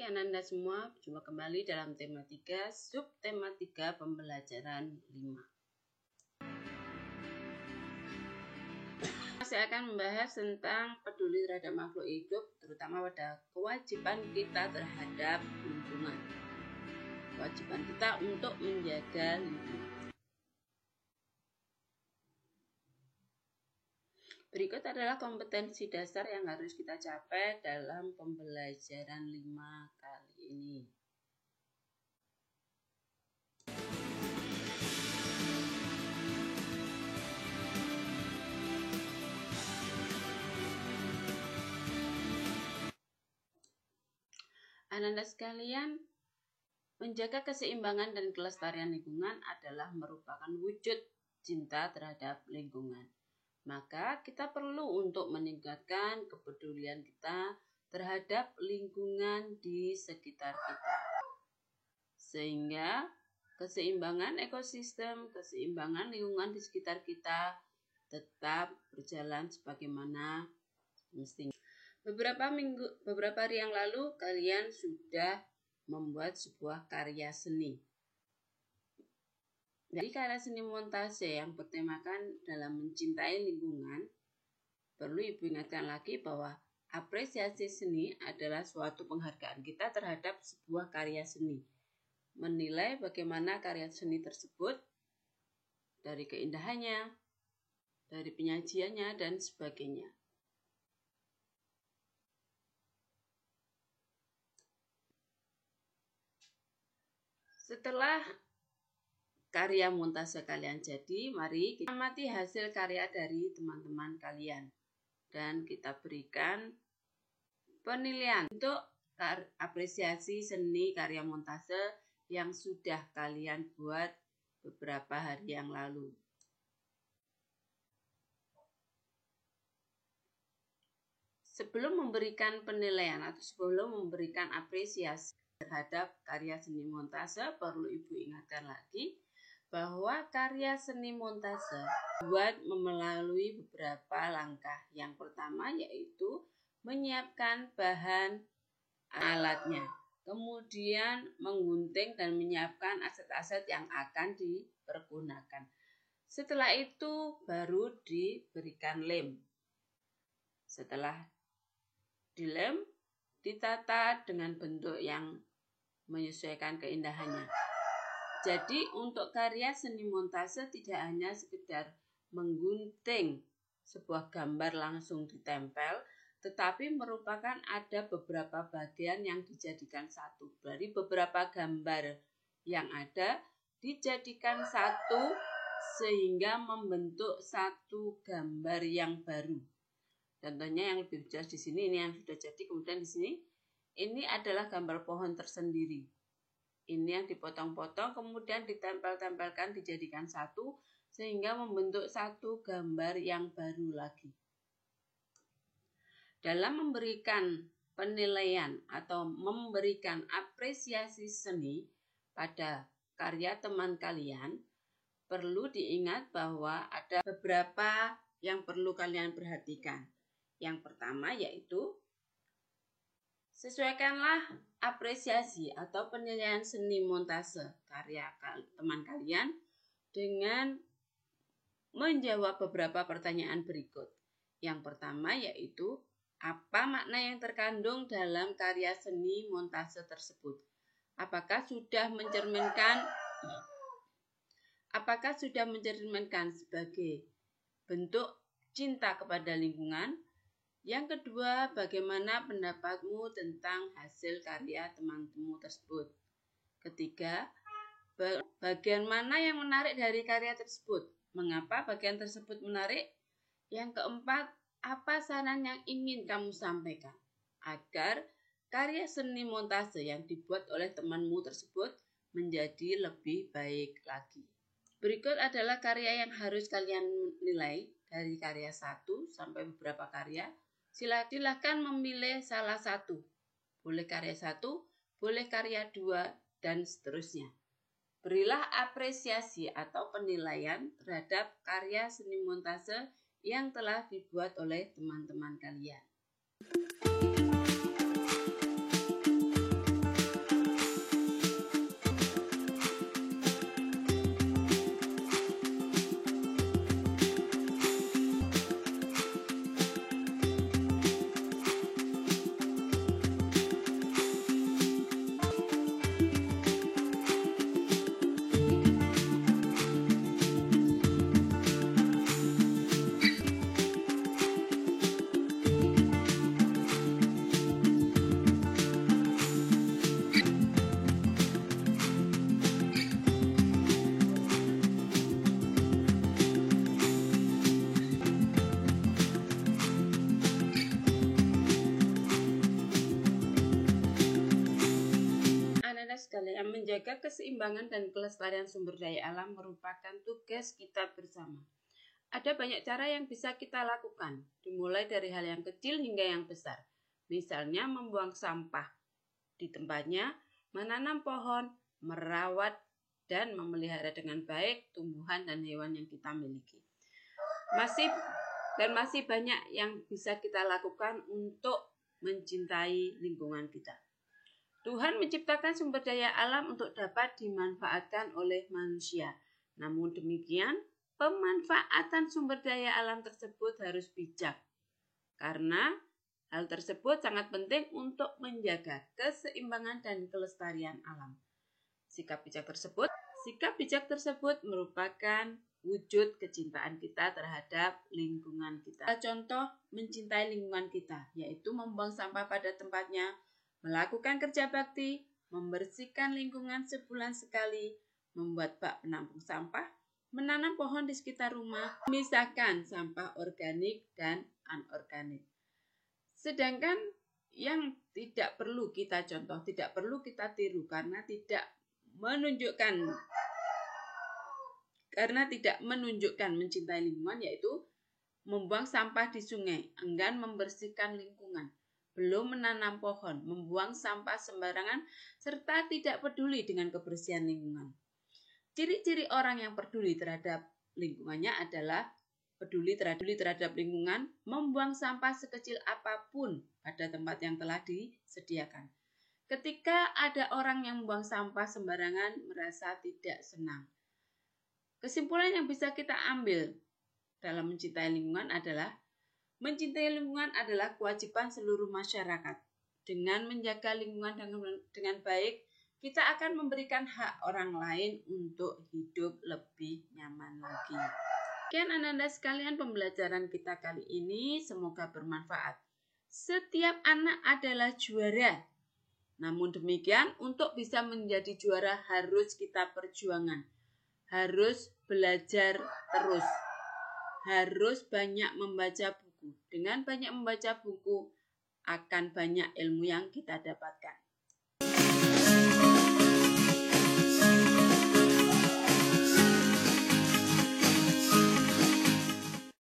pagi Ananda semua, jumpa kembali dalam tema 3, subtema 3 pembelajaran 5. Saya akan membahas tentang peduli terhadap makhluk hidup, terutama pada kewajiban kita terhadap lingkungan. Kewajiban kita untuk menjaga lingkungan. Berikut adalah kompetensi dasar yang harus kita capai dalam pembelajaran 5 kali ini. Ananda sekalian, menjaga keseimbangan dan kelestarian lingkungan adalah merupakan wujud cinta terhadap lingkungan. Maka kita perlu untuk meningkatkan kepedulian kita terhadap lingkungan di sekitar kita. Sehingga keseimbangan ekosistem, keseimbangan lingkungan di sekitar kita tetap berjalan sebagaimana mestinya. Beberapa hari yang lalu kalian sudah membuat sebuah karya seni. Dari karya seni montase yang bertemakan dalam mencintai lingkungan, perlu Ibu ingatkan lagi bahwa apresiasi seni adalah suatu penghargaan kita terhadap sebuah karya seni. Menilai bagaimana karya seni tersebut dari keindahannya, dari penyajiannya, dan sebagainya. Setelah karya montase kalian jadi, mari kita amati hasil karya dari teman-teman kalian. Dan kita berikan penilaian untuk apresiasi seni karya montase yang sudah kalian buat beberapa hari yang lalu. Sebelum memberikan penilaian atau sebelum memberikan apresiasi terhadap karya seni montase, perlu Ibu ingatkan lagi bahwa karya seni montase dibuat melalui beberapa langkah. Yang pertama yaitu menyiapkan bahan alatnya, kemudian menggunting dan menyiapkan aset-aset yang akan dipergunakan. Setelah itu baru diberikan lem. Setelah dilem, ditata dengan bentuk yang menyesuaikan keindahannya. Jadi untuk karya seni montase tidak hanya sekedar menggunting sebuah gambar langsung ditempel, tetapi merupakan ada beberapa bagian yang dijadikan satu. Dari beberapa gambar yang ada dijadikan satu sehingga membentuk satu gambar yang baru. Contohnya yang lebih jelas di sini, ini yang sudah jadi, kemudian di sini ini adalah gambar pohon tersendiri. Ini yang dipotong-potong, kemudian ditempel-tempelkan, dijadikan satu, sehingga membentuk satu gambar yang baru lagi. Dalam memberikan penilaian atau memberikan apresiasi seni pada karya teman kalian, perlu diingat bahwa ada beberapa yang perlu kalian perhatikan. Yang pertama yaitu sesuaikanlah apresiasi atau penilaian seni montase karya teman kalian dengan menjawab beberapa pertanyaan berikut. Yang pertama yaitu, apa makna yang terkandung dalam karya seni montase tersebut? Apakah sudah mencerminkan sebagai bentuk cinta kepada lingkungan? Yang kedua, bagaimana pendapatmu tentang hasil karya teman-temanmu tersebut? Ketiga, bagian mana yang menarik dari karya tersebut? Mengapa bagian tersebut menarik? Yang keempat, apa saran yang ingin kamu sampaikan agar karya seni montase yang dibuat oleh temanmu tersebut menjadi lebih baik lagi? Berikut adalah karya yang harus kalian nilai dari karya 1 sampai beberapa karya. Silakan memilih salah satu. Boleh karya 1, boleh karya 2, dan seterusnya. Berilah apresiasi atau penilaian terhadap karya seni montase yang telah dibuat oleh teman-teman kalian. menjaga keseimbangan dan kelestarian sumber daya alam merupakan tugas kita bersama. Ada banyak cara yang bisa kita lakukan, dimulai dari hal yang kecil hingga yang besar. Misalnya membuang sampah di tempatnya, menanam pohon, merawat dan memelihara dengan baik tumbuhan dan hewan yang kita miliki. Masih banyak yang bisa kita lakukan untuk mencintai lingkungan kita. Tuhan menciptakan sumber daya alam untuk dapat dimanfaatkan oleh manusia. Namun demikian, pemanfaatan sumber daya alam tersebut harus bijak. Karena hal tersebut sangat penting untuk menjaga keseimbangan dan kelestarian alam. Sikap bijak tersebut merupakan wujud kecintaan kita terhadap lingkungan kita. Contoh mencintai lingkungan kita, yaitu membuang sampah pada tempatnya, melakukan kerja bakti, membersihkan lingkungan sebulan sekali, membuat bak penampung sampah, menanam pohon di sekitar rumah, memisahkan sampah organik dan anorganik. Sedangkan yang tidak perlu kita contoh, tidak perlu kita tiru karena tidak menunjukkan mencintai lingkungan, yaitu membuang sampah di sungai, enggan membersihkan lingkungan, belum menanam pohon, membuang sampah sembarangan, serta tidak peduli dengan kebersihan lingkungan. Ciri-ciri orang yang peduli terhadap lingkungannya adalah peduli terhadap lingkungan, membuang sampah sekecil apapun pada tempat yang telah disediakan. Ketika ada orang yang membuang sampah sembarangan, merasa tidak senang. Kesimpulan yang bisa kita ambil dalam mencintai lingkungan adalah kewajiban seluruh masyarakat. Dengan menjaga lingkungan dengan baik, kita akan memberikan hak orang lain untuk hidup lebih nyaman lagi. Sekian Ananda sekalian pembelajaran kita kali ini, semoga bermanfaat. Setiap anak adalah juara. Namun demikian, untuk bisa menjadi juara harus kita perjuangan. Harus belajar terus. Harus banyak membaca buku. Dengan banyak membaca buku, akan banyak ilmu yang kita dapatkan.